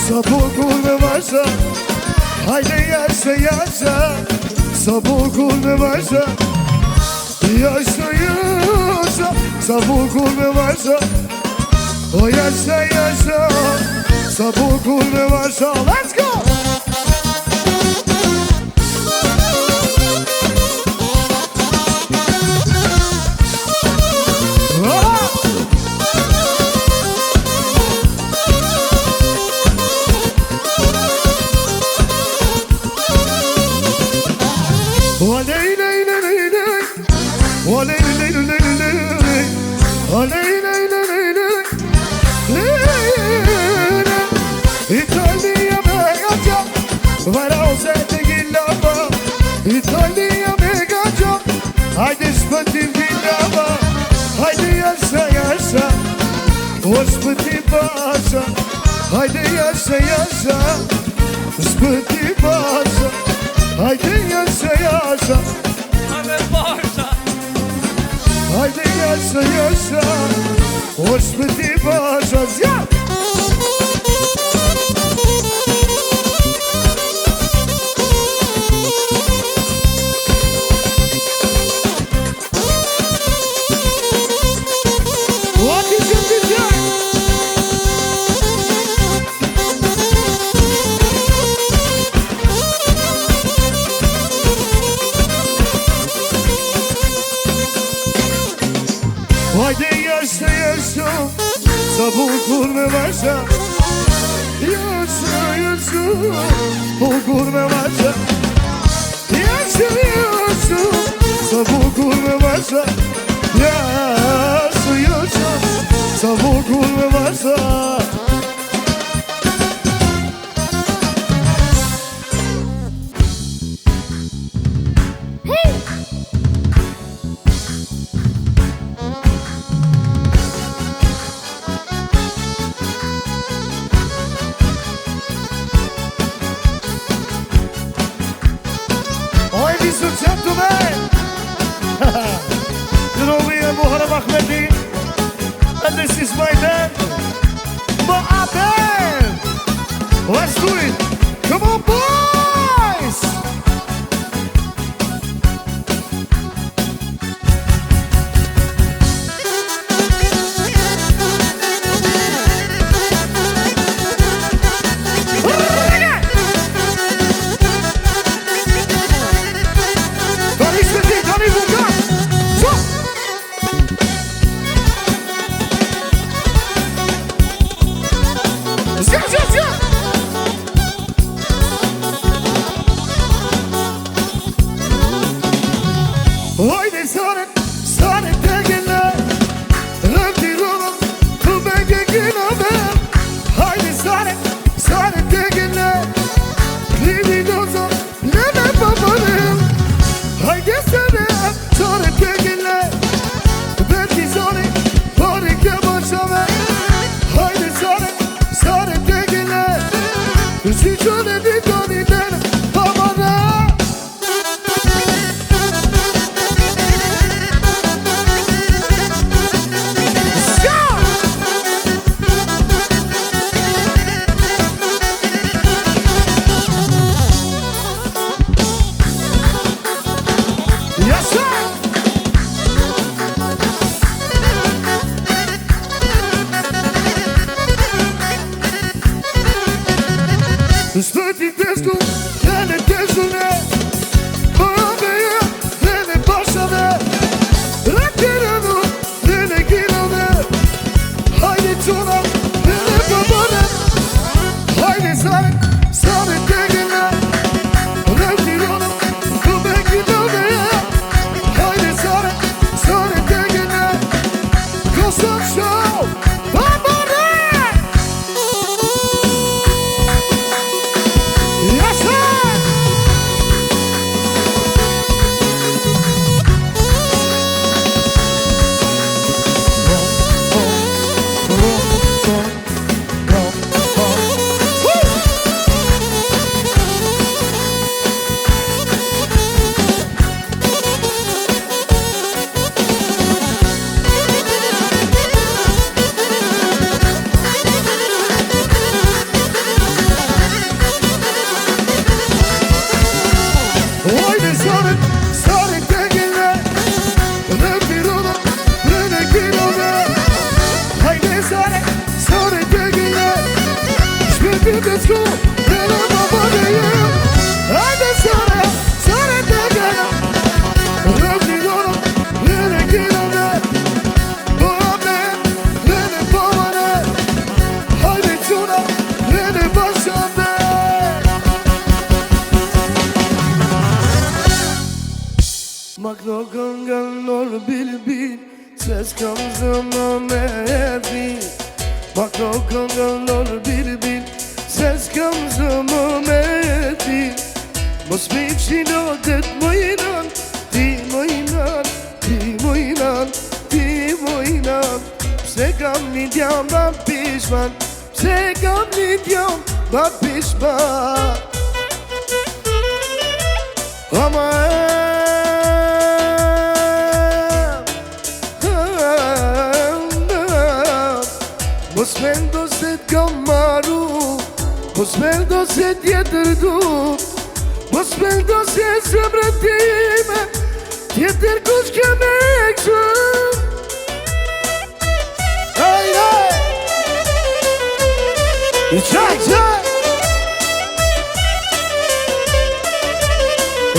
Sa bukur me vajza, hajde jashe jashe, sa bukur me vajza, jashe jashe, sa bukur me vajza, o jashe jashe, sa bukur me vajza. Let's go! Italia Megaja, Varose de Gilava, Italia Megaja, haydi spati Gilava, haydi yaşa yaşa, spati başa, haydi yaşa yaşa, spati başa, haydi yaşa yaşa, haydi yaşa yaşa, spati başa. Haydi yaşa yaşa, sa bukur me vajza, yaşa yaşa, bukur me vajza, yaşa yaşa, sa bukur me vajza, yaşa yaşa, sa bukur me vajza. Ladies and gentlemen, you know me, I'm Muharram Ahmedi, and this is my band, Ma'aben. Let's do it. Come on, boys. S'ma knokën nga nërë bil, se s'kam zëma me erdhi. Ma knokën nga nërë bil, se s'kam zëma me erdhi. Mos me i qinotet më inan, ti më inan, ti më inan, ti më inan. Pse kam një djam ba pishman, pse kam një djam ba pishman. Ama mos mendo se t'kam maru, mos mendo se tjetër du, mos mendo se zemrën time tjetër kush ke me kështu. Hajde! Qaj!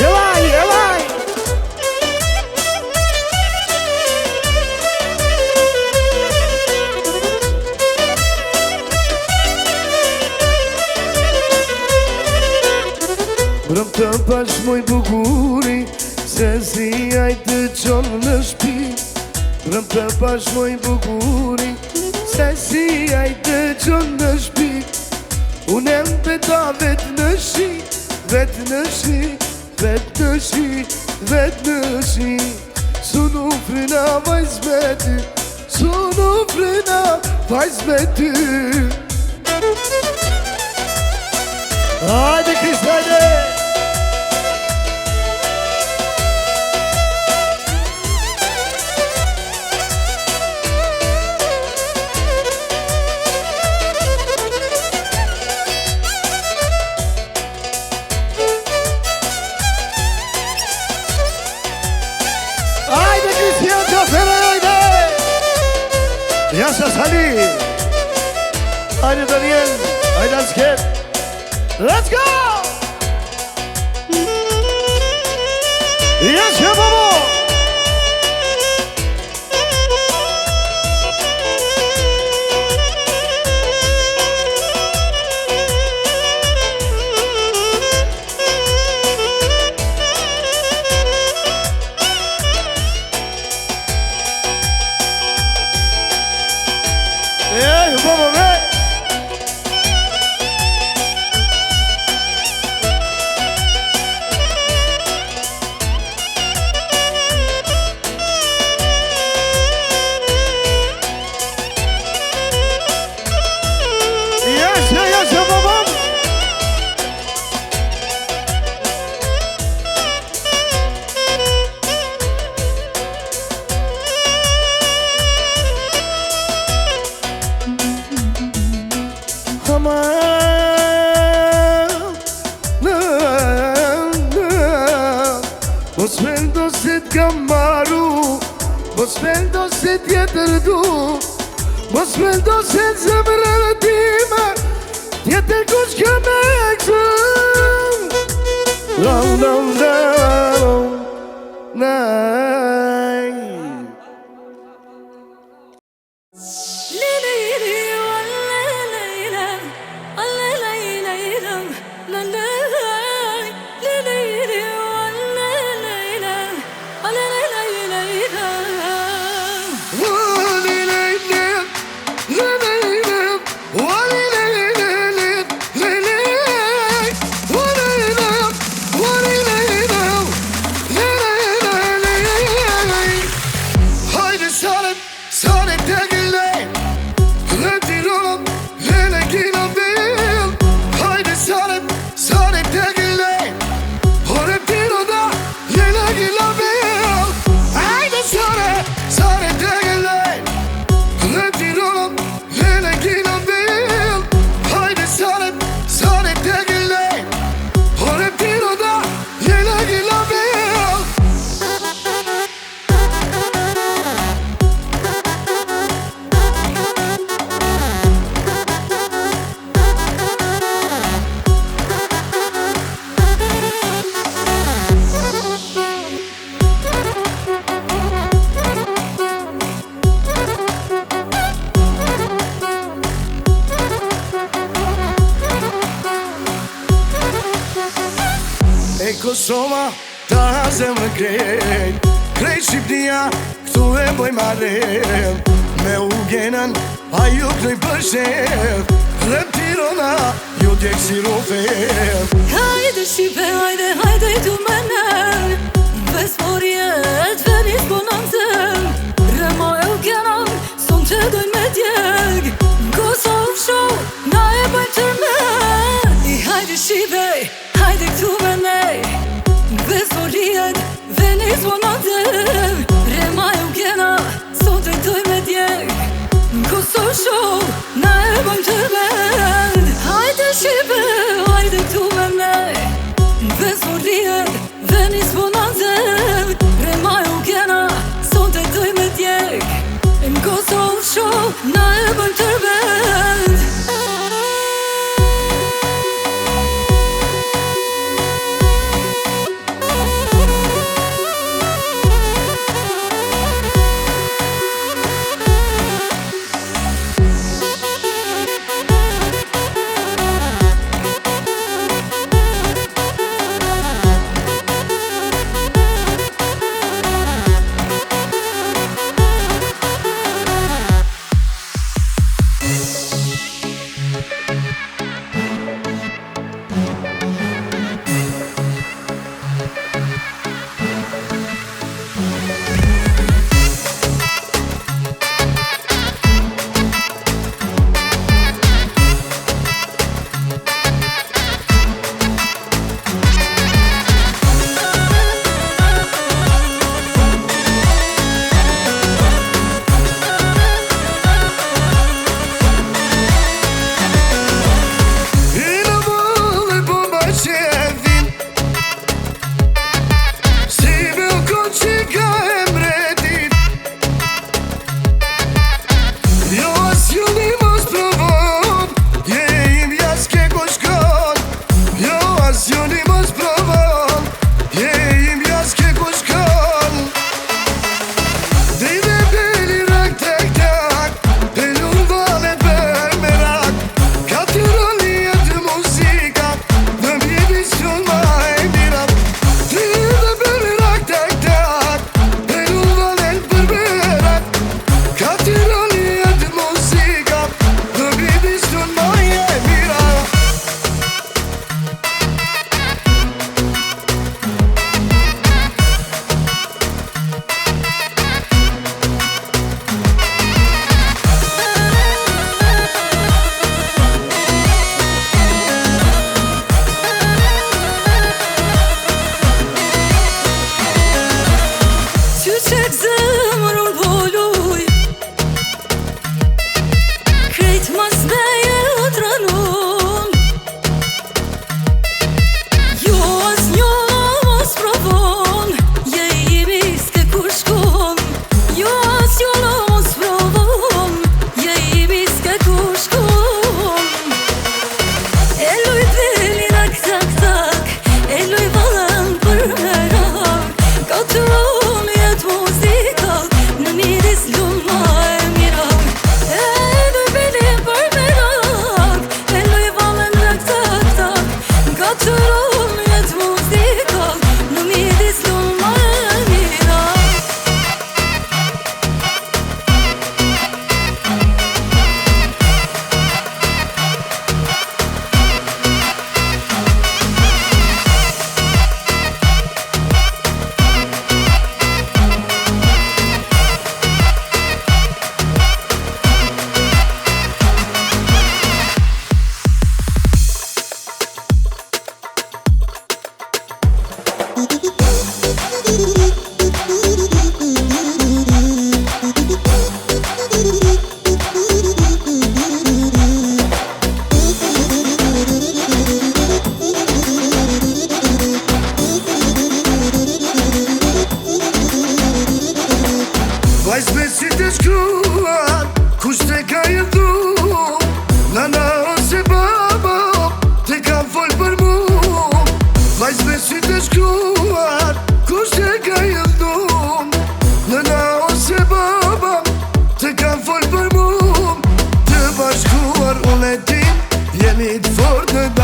Jelaj! Brëm të pashmoj bukuri, se si ajtë qonë në shpi. Brëm të pashmoj bukuri, se si ajtë qonë në shpi. Unë e më beta vetë në shi, vetë në shi, vetë në shi, vetë në shi. Su nu frina vajz me ty, su nu frina vajz me ty. Hajde Kristane! Yasa Sali, hadi Daniel, hadi asker, let's go! Yes, ya babo! Mos mendo se t'kam maru, mos mendo se tjetër du, mos mendo se zemrën time tjetër kush ke me kështu. ta hazem më krejt. Krejt Shqipnia, këtu e boj marrem. Me u genën, a ju knoj përshef. Rem Tirana, ju djek si rofem. Hajde Shqipe, hajde tu me nër. Ves morjet, venis bonanzem. Rema e u genën, son që dojnë me djeg. Kosovë show, na e bëjmë tërmen. Hajde Shqipe, hajde këtu me nej. Ves morjet, venis bonanzem. Rema e u genën, son që dojnë me djeg. Kosovë show, na e bëjmë tërmen. Hajde Shqipe, hajde këtu me nej. Ves morjet, venis bonanzem. Rema e u genën, son që dojnë me djeg. Kosovë show, na e bëjmë tërmen.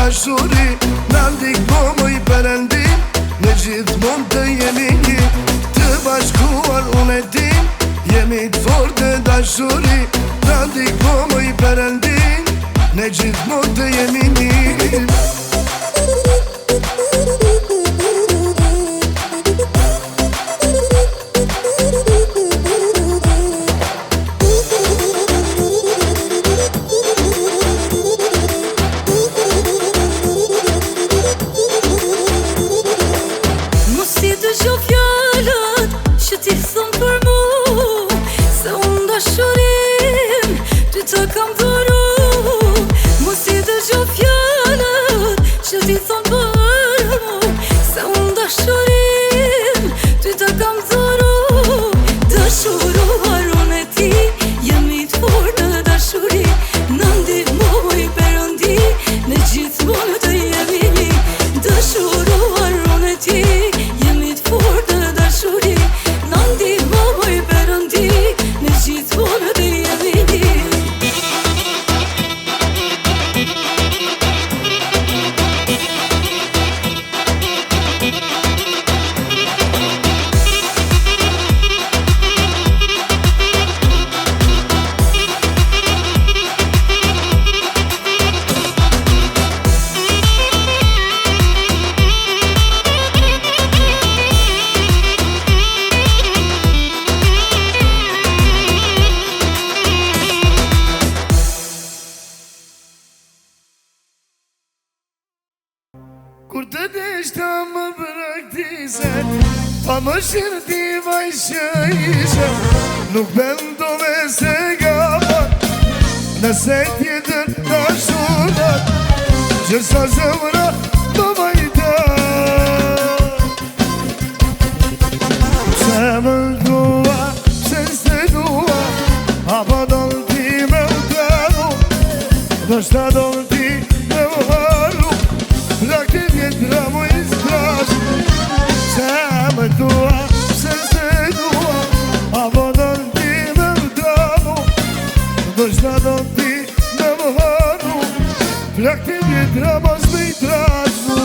dashuri, na ndihmo më i perëndim, në gjithmon të jemi një, të bashkuar unë e din, jemi të fort në dashuri, na ndihmo moj Perëndin, ne gjithmon të jemi një. Kur të desh të më praktise, pa më shirti vaj që ishe, nuk bendove se gapa, nëse tjetër të shurët, gjërsa zemra më vajta. Se më dua, se s'te dua, apo do ti me utranu, do shta do ti me uharu, plakti vjetra mu izdrash. Se më dua, se s'te dua, apo do ti me utranu, do shta do ti me uharu, plakti vjetra mos me izdrashu.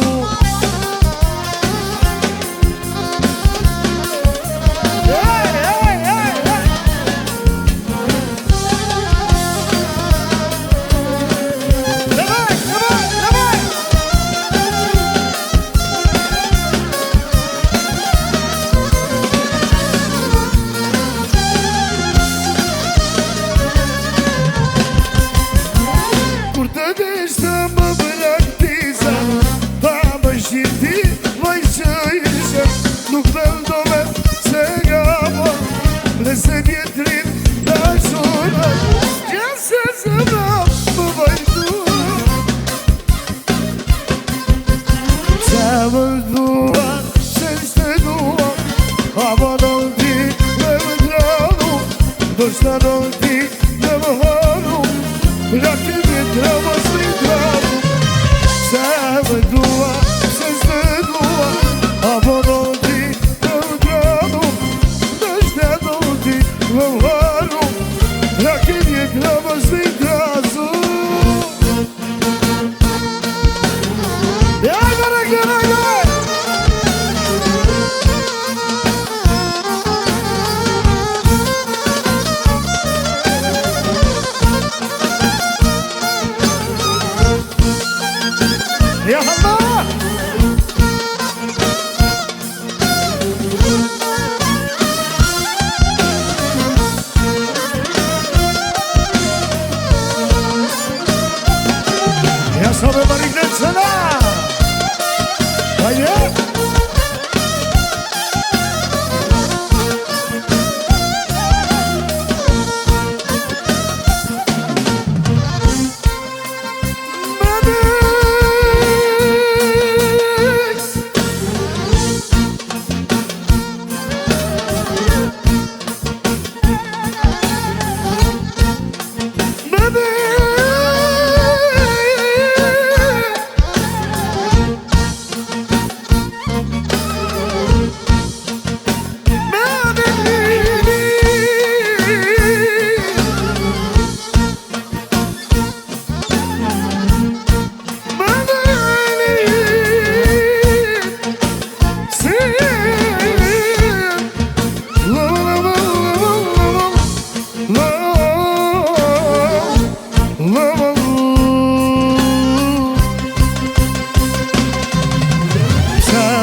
Se vjetrin të shurët, gjëse zemra më vajtu. Se më dua, se s'te dua, apo do ti me më dranu, do shta do ti me më haru, plakti vjetra mos me dranu. Se më dua, se s'te dua, apo do ti me më dranu, do shta do ti me më haru, plakti vjetra mos me dranu. Ajde, rekli, ajde! Ja, Allah! Ja sobie bariknę cena! Ajde!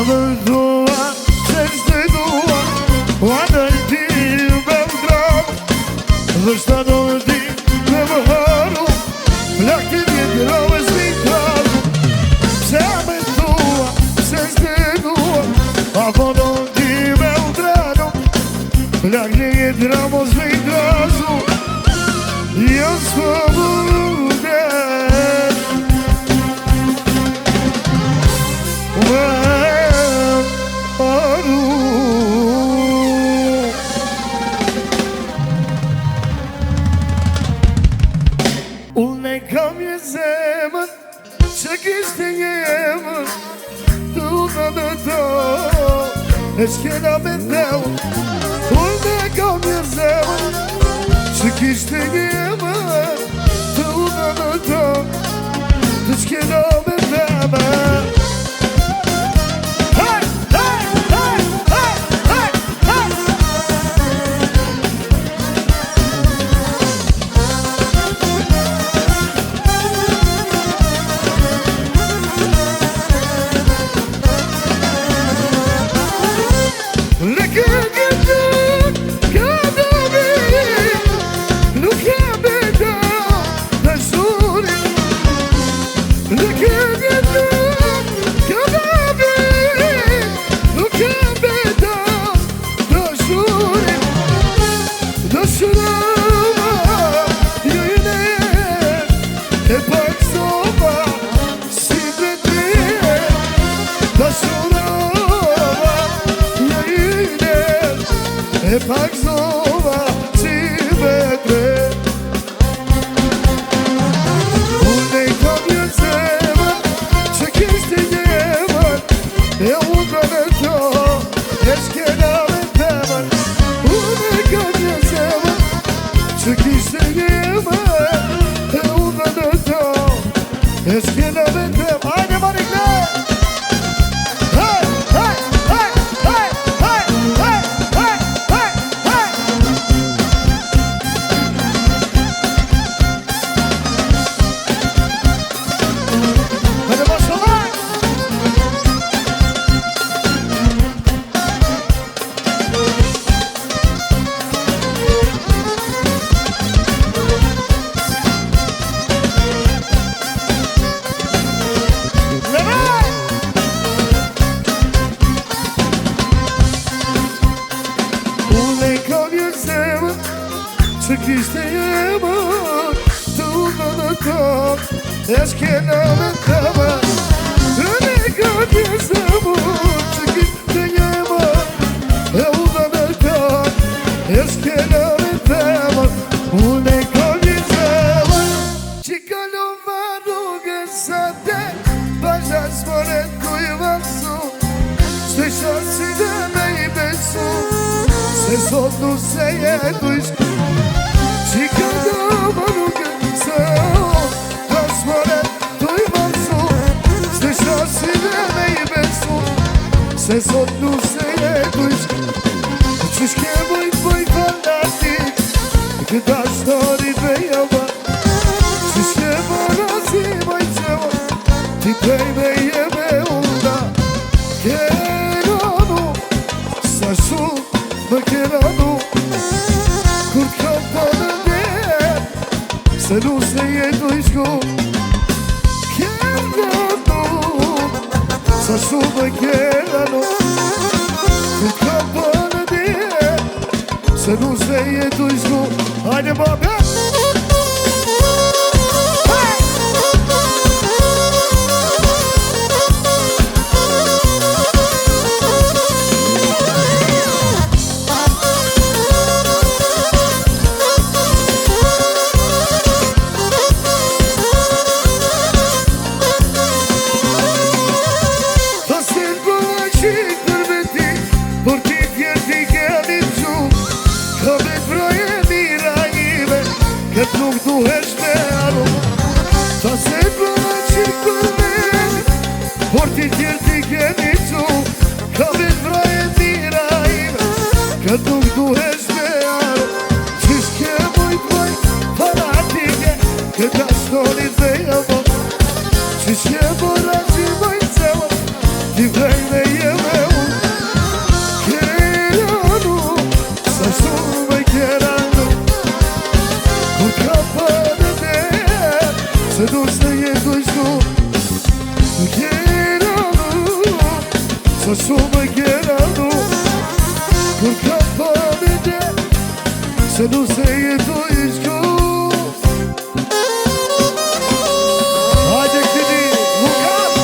vërdua që s'te dua a në ti me vdrau dhe shta do ti me më haru plak të vjetë rove s'vitraru pse me dua pse s'te dua apo do ti me vdrau plak të vjetë rove s'vitraru jo s'po unë e kam një zemën që kishte një emër të unë në to e shkena me teu unë e kam një zemën që kishte një emër të unë në to e shkena me teu e pak zova si vetre unë e kam një zemër që kishte një emër e unë në to e shkena me temër unë e kam një zemër që kishte një emër e unë në to e shkena me temër ajde Marikle që kishte emër të unë në top e shkena me temër unë e kam një zemër që kishte emër e unë në top e shkena me temër unë e kam një zemër që kalon va rrugën sa te pasha s'more kuj valsu s'te shansi dhe me i besu se sot nuk se jetu i shku që ka do më rrugën se ta s'more tu i valsu s'te shansi dhe me i besu se sot nuk se jetu i shku që shke bëj fanatik këta shtorit me java që shke razi bëj qeva ti prej me jeme unda keranu sa shumë më keranu kur t'ka përë dhe se nuk se jetu i shku keranu sa shumë më keranu kur t'ka përë dhe se nuk se jetu i shku hajde babe këtë nuk duhesh me arru ta se bëra qik për me por ti tjerë ti keni qu ka vetë vraje mira ime këtë nuk duhesh me arru qish ke mujt moj fanatike këtë ashtonit dhe jamo qish ke bëra qik moj cema ti vrej me jema Se du se jetoj shku Më kjera du Sa shumë më kjera du Kur ka për dhe Se du se jetoj shku Hajde këtini, Lukas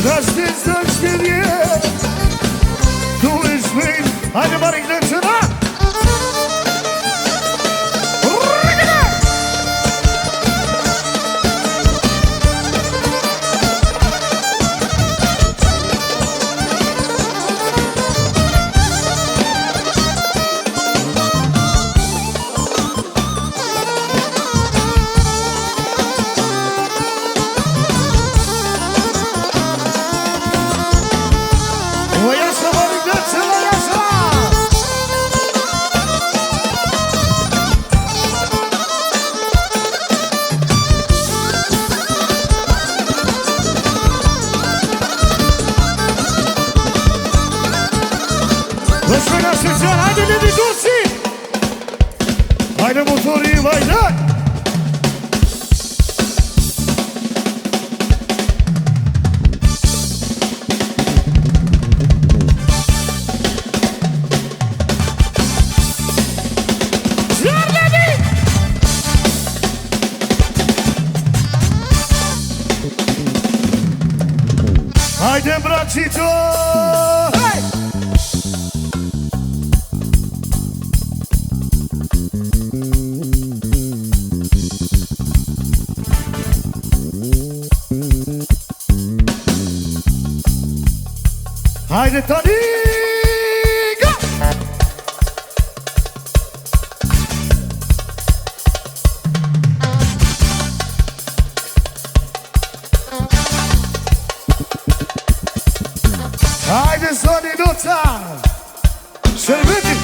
Rashtin së shkirje Tu e shmejt Hajde marik në qëra Hajde motori, vajde! Hajde braćico! Hej! Hajde tani, go! Hajde zoni noca, Shërbeti!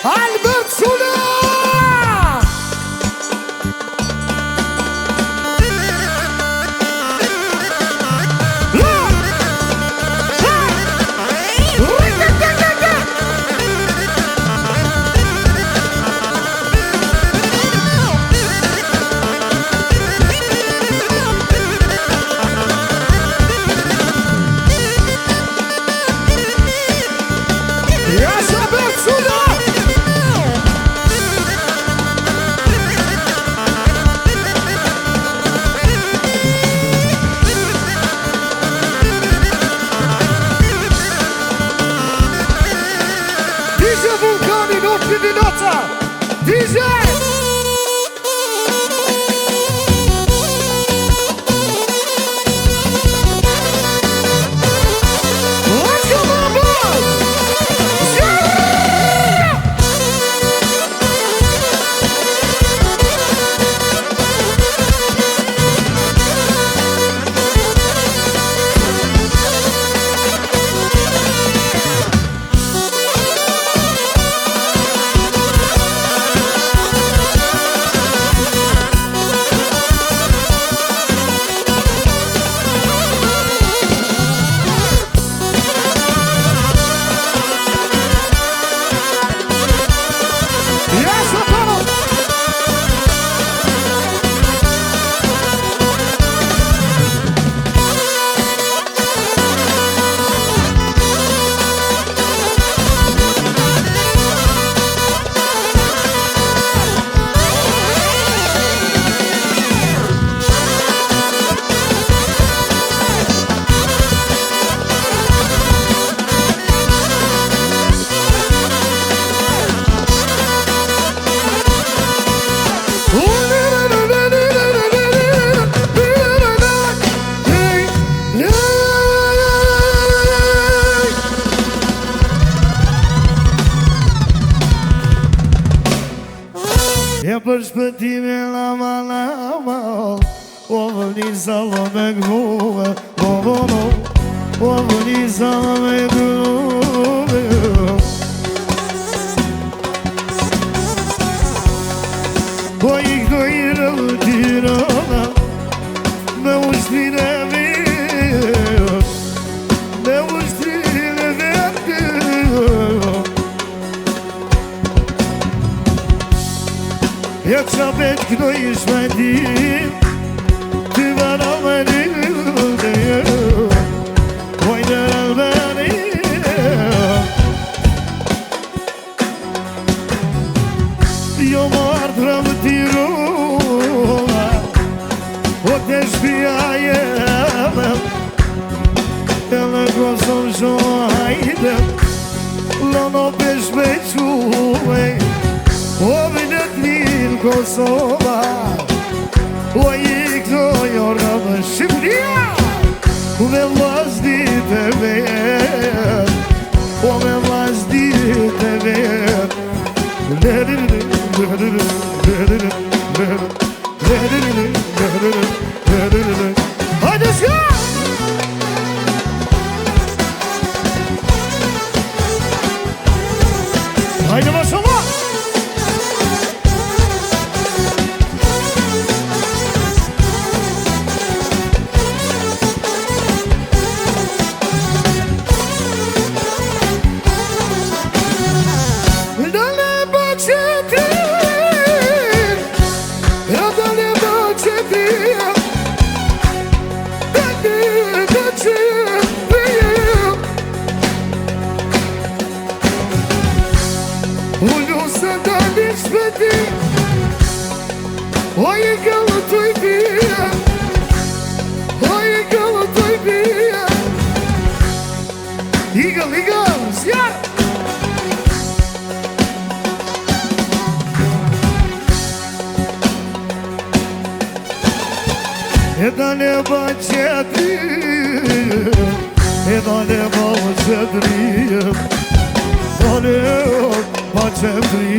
Albert Sula! Yes, Albert Sula! DJ! Let's go, my boys! për shpëtime lama o vëni zalo me gënuve o vëni zalo me gënuve po i këto i rëvëtirona me ushtine ja qabet këto i shmetim ty vana me një vojnë rëvëni jo martë rëvëtirona o të shpia jeme e në Kosovë shohajde lëno pesh me quve o vinet mirë Kosova o i këto jorga më Shqipëria me vlasdit e vetë o me vlasdit e vetë hajde s'ka hajde mashallah Oj, gëllë të i bia Oj, gëllë të i bia Eagle, zjarë E dale ba qëtri E dale ba qëtri Dale ba qëtri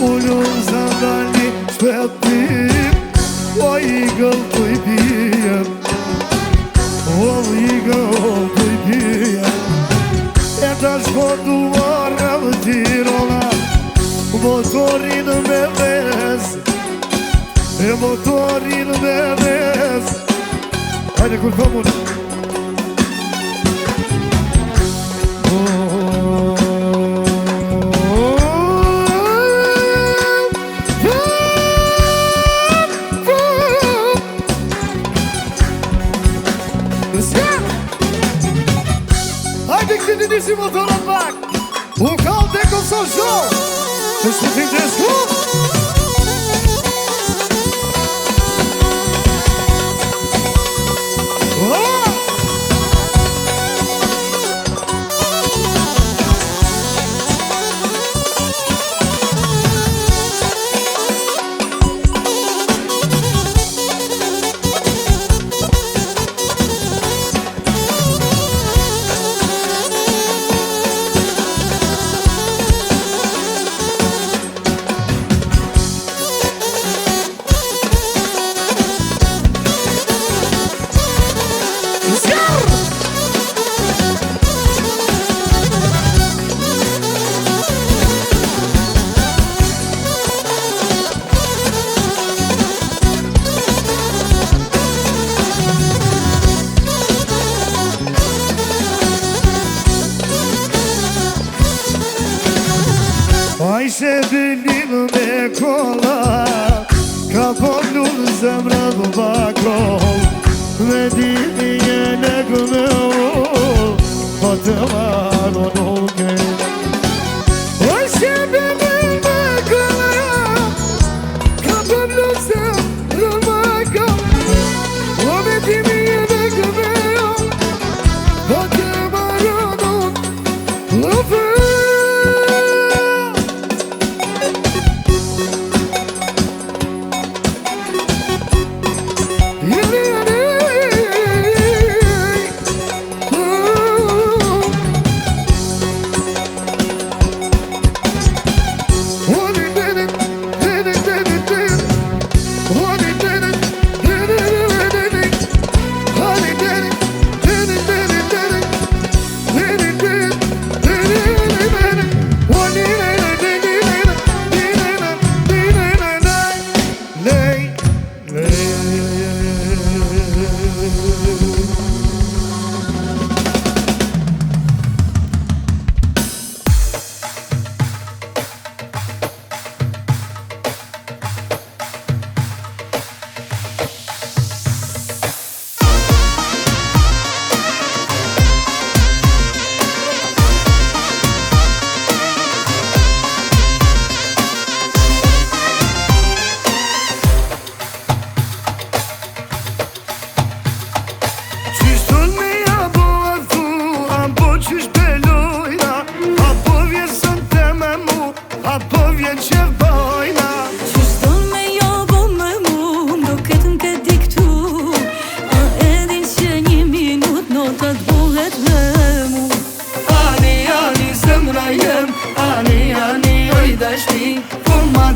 Ullu zandali shpetim O i gëllë të i bia O i gëllë të i bia E ta shkotu marrë më tirona Motorin me vez E motorin me vez Hajde kur pëmën Hajde këtë një si motorat pak U kall dhe këso show Në shpëtim të shku Ajse dëllim me kolla Ka pollu në zemra dhe bakol Me dini një në këme o Pa të marë o nuke Ajse dëllim me kolla Ka pollu në zemra dhe bakol O me dini një në këme o Pa të marë o nuke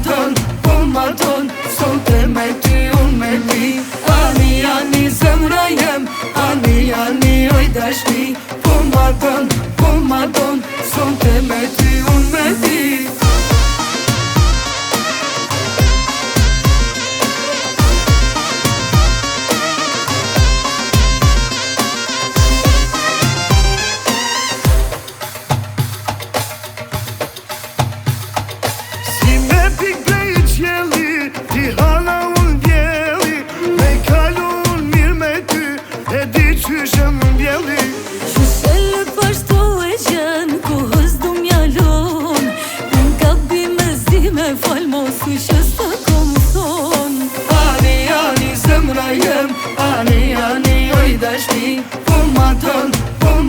ton Sonte me ty, unë me ti Ani, ani, zemra jem Ani, ani, oj dashni Po ma don Sonte me ty, unë me ti Ani, ani, oj dashni Po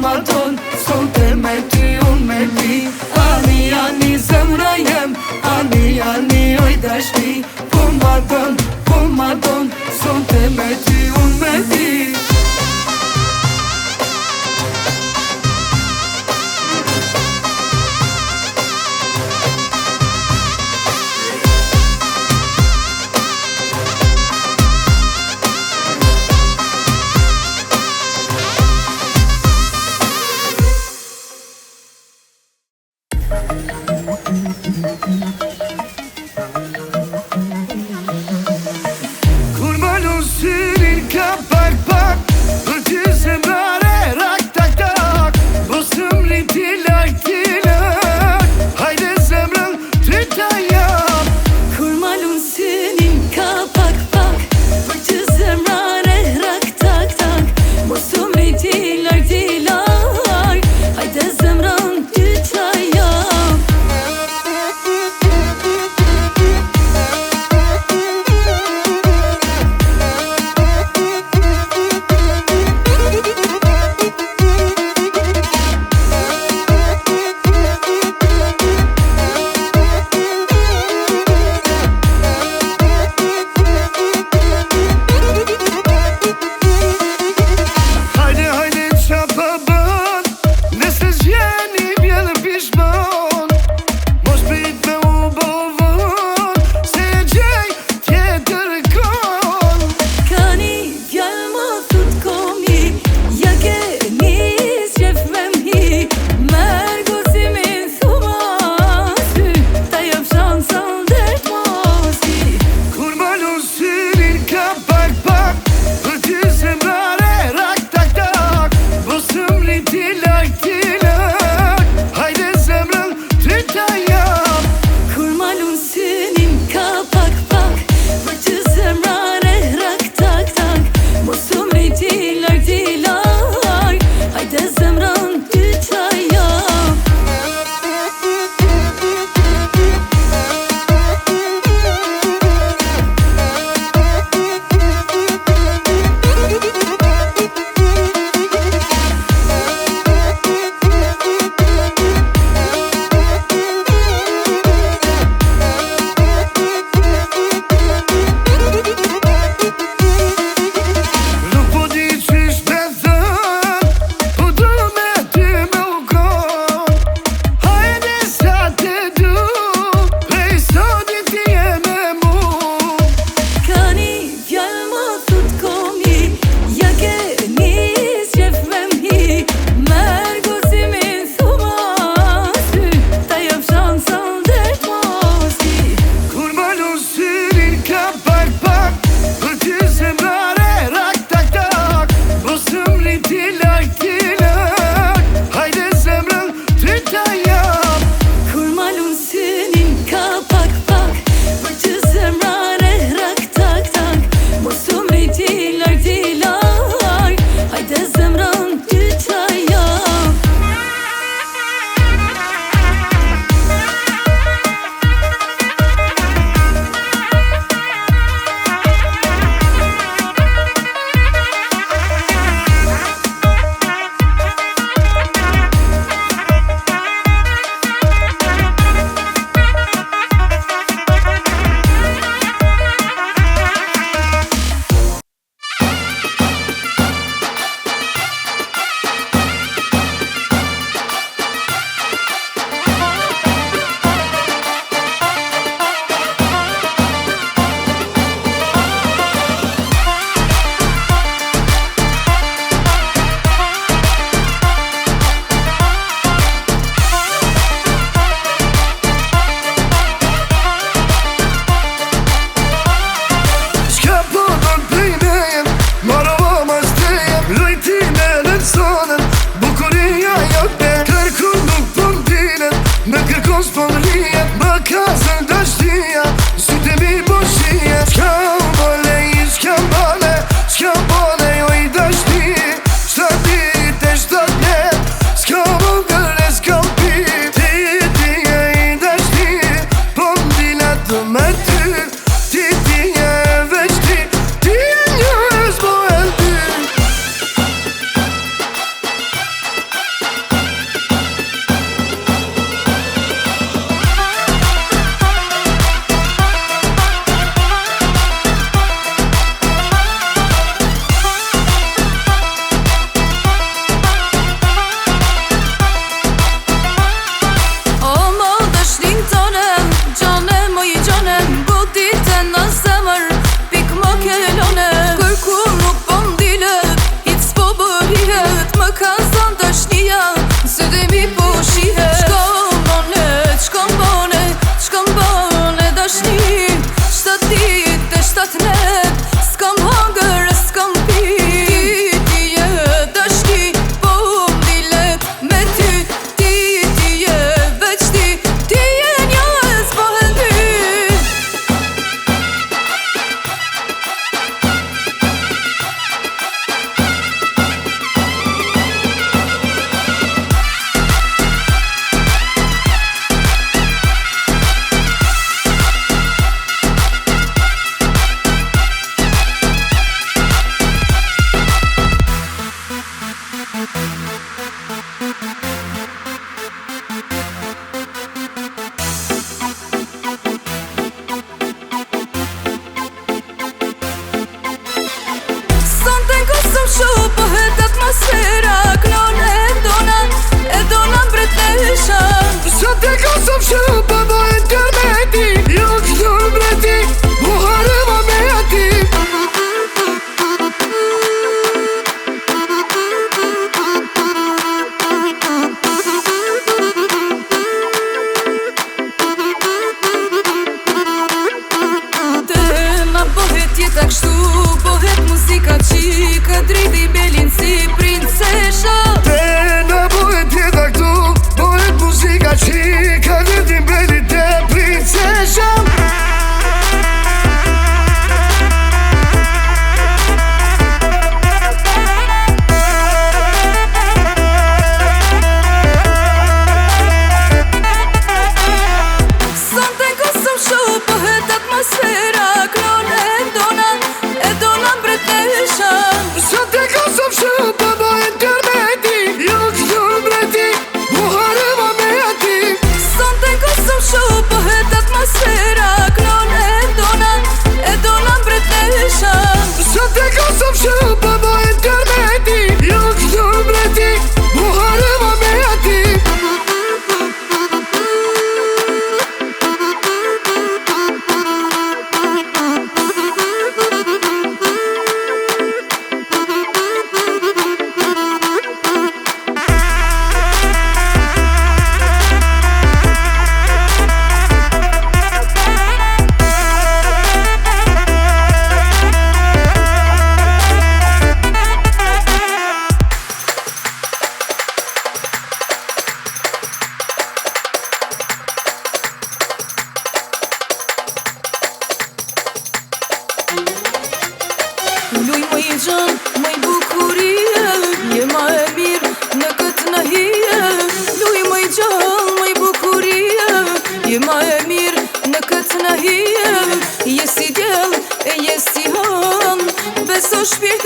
ma don Sonte me ty, unë me ti Ani, ani, zemra jem Ani, ani, oj dashni Po ma don Sonte me ty, unë me ti Kur malon syrin ka pak Për ty zemrare rak tak tak Po sëmri ti lak Hajde zemrën ty ta jam Kur malon syrin ka pak Për ty zemrare rak tak tak Po sëmri ti lak Hajde zemrën ty ta jam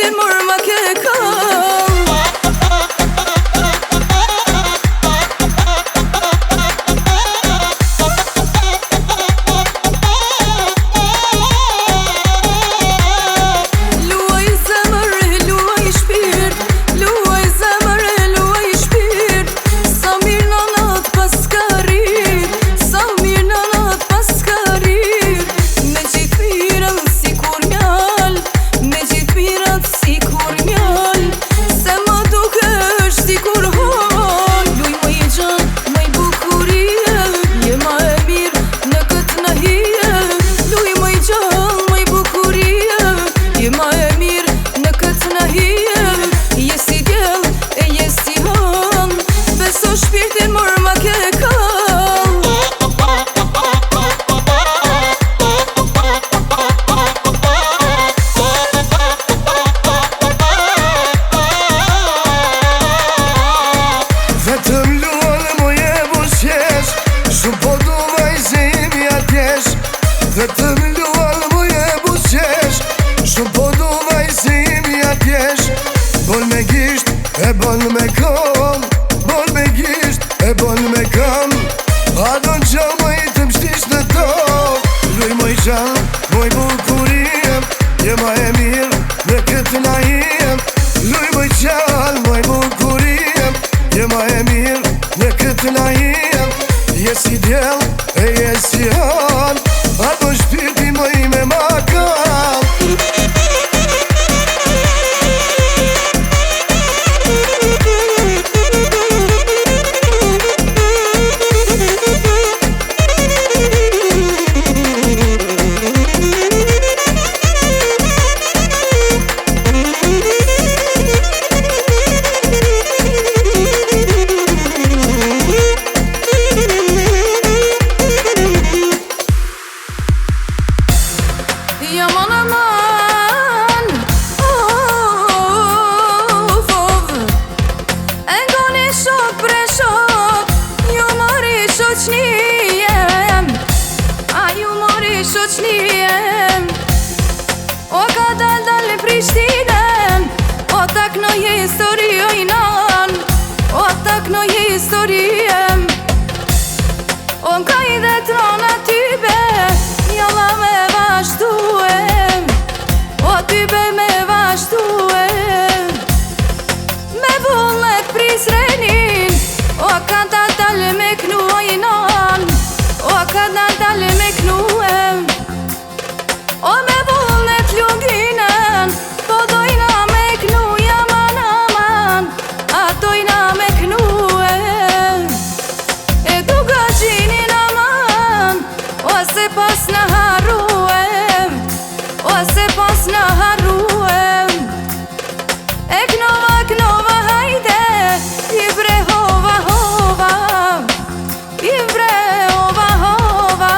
shpirtin mërë ma ke kall. Vetëm luall mu je busqesh, shumë po du vajzim ja t'jesh. Bol me gisht e bol me kom, bol me gisht e bol me kam. A do në qa më i të mshtish në top. Luj moj qa, moj bukuriem, je ma e mirë në këtë najem. Luj moj qa, moj bukuriem, je ma e mirë në këtë najem. Je si djel e je si han, ato shpirti më i me ma kam. Yaman aman, of, engoni shok pre shok, ju mori shoqnijem, a ju mori shoqnijem. O ka dal në Prishtinen, o tak në histori ojnan, o tak në historiem. O n'ka i dhe trona tybe, jalla me vazhduem, o tybe me vazhduem. Me vullnet Prizrenin, o ka dal me knu ojnan, o ka dal me knuem. O me vullnet Luginen, po dojna me knu jaman aman, a dojna me knuem. E duga gjinin aman, ose pas në harruem, ose pas në harruem. E knova hajde, i vre hova hova, i vre hova hova.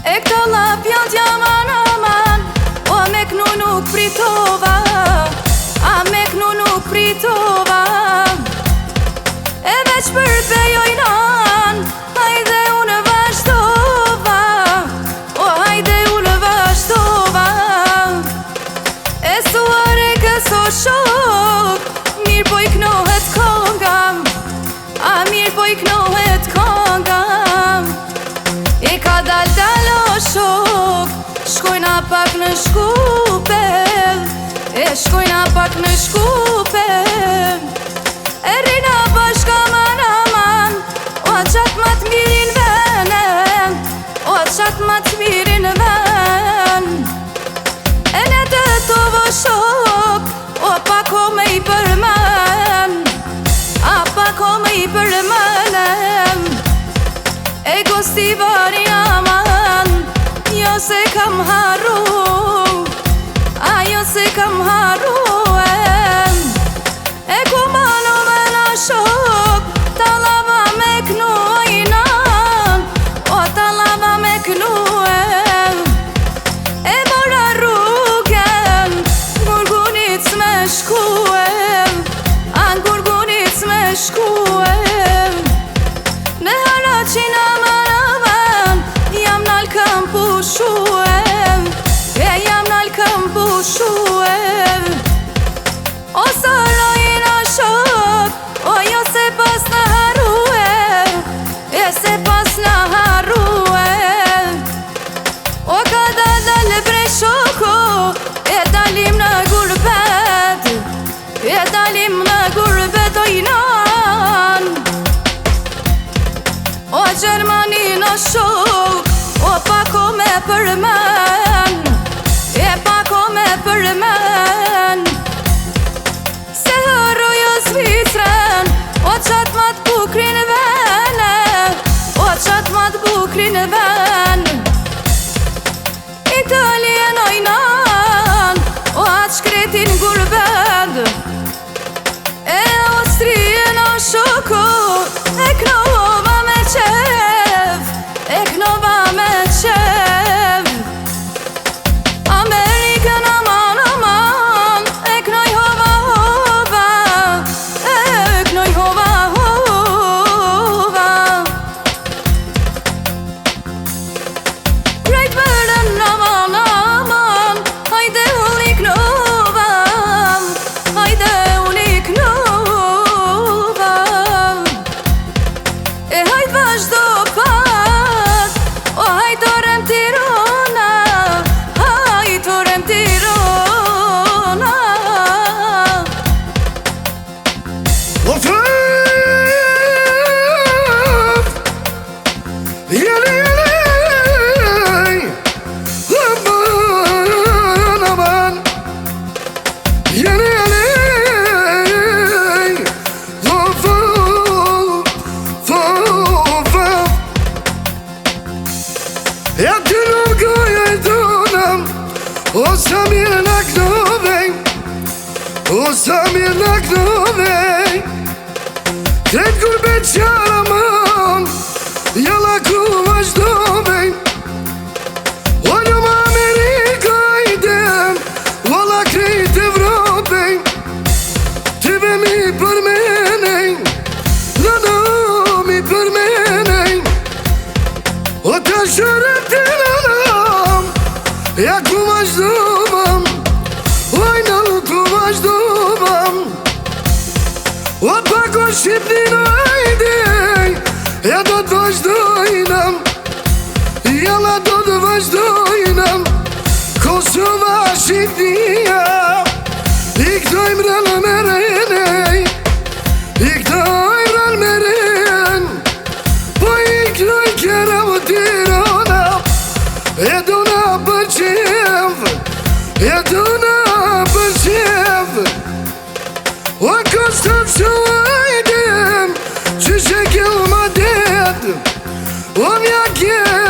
E këto lapjan t'jaman aman, o me knu nuk pritova, a me knu nuk pritova. E veç për bejojnan, hajde unë vazhdova, o hajde unë vazhdova. E suare këso shok, mirë po i knohet kongam, a mirë po i knohet kongam. E ka dal o shok, shkojna pak në shkupe, e shkojna pak në shkupe. E rina bashka man aman, o qatë ma t'mirin venen, o qatë ma t'mirin ven. E në të të vë shok, o pako me i përmen, a pako me i përmenem. E gosti vari aman, jo se kam harru, a jo se kam harru. E ku manu me në shok, ta lava me knu ojnan, o ta lava me knu e mora rrugën, gurgunit s'me shkuem, a gurgunit s'me shkuem. Në haraqin aman aman, jam nal kam pushuem, e jam nal Shqipnin ajde, ja do të vazhdojnëm, jalla do të vazhdojnëm. Kosova Shqipnia, i këtojmë rëllë me rënej, i këtojmë rëllë me rën, po i këtoj kjera më tirona, e du në për qef, e du në për qef. O kostë që ajdim, që shekel më det, o mja kje